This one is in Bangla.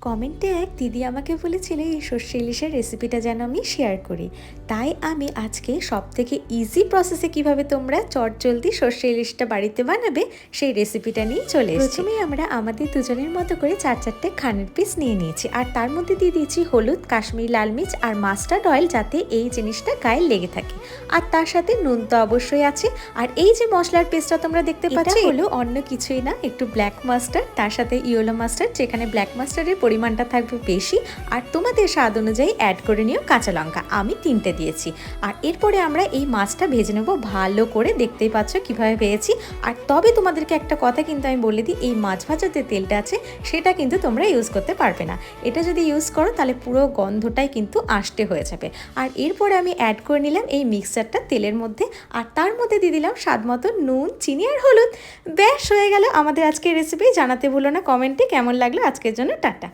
কমেন্টে এক দিদি আমাকে বলেছিল এই সর্ষে ইলিশের রেসিপিটা যেন আমি শেয়ার করি, তাই আমি আজকে সবথেকে ইজি প্রসেসে কিভাবে তোমরা চটজলদি সর্ষে ইলিশটা বাড়িতে বানাবে সেই রেসিপিটা নিয়ে চলে এসেছি। প্রথমেই আমরা আমাদের দুজনের মতো করে 4-4টে খানের পিস নিয়ে নিয়েছি, আর তার মধ্যে দিয়ে দিয়েছি হলুদ, কাশ্মীরি লাল মির্চ আর মাস্টার্ড অয়েল, যাতে এই জিনিসটা গায়ে লেগে থাকে। আর তার সাথে নুন তো অবশ্যই আছে। আর এই যে মশলার পেস্টটা তোমরা দেখতে পাচ্ছ হলো অন্য কিছুই না, একটু ব্ল্যাক মাস্টার্ড, তার সাথে ইয়েলো মাস্টার্ড, যেখানে ব্ল্যাক মাস্টার্ডের পরিমাণটা থাকবে বেশি। আর তোমাদের স্বাদ অনুযায়ী অ্যাড করে নিও কাঁচা লঙ্কা, আমি 3টে দিয়েছি। আর এরপরে আমরা এই মাছটা ভেজে নেবো ভালো করে, দেখতেই পাচ্ছ কিভাবে ভেজেছি। আর তবে তোমাদেরকে একটা কথা কিন্তু আমি বলে দিই, এই মাছ ভাজার যে তেলটা আছে সেটা কিন্তু তোমরা ইউজ করতে পারবে না। এটা যদি ইউজ করো তাহলে পুরো গন্ধটাই কিন্তু আষ্টে হয়ে যাবে। আর এরপরে আমি অ্যাড করে নিলাম এই মিক্সচারটা তেলের মধ্যে, আর তার মধ্যে দিয়ে দিলাম স্বাদ মতো নুন, চিনি আর হলুদ। ব্যাস হয়ে গেল আমাদের আজকের রেসিপি। জানাতে ভুলো না কমেন্টে কেমন লাগলো। আজকের জন্য টাটা।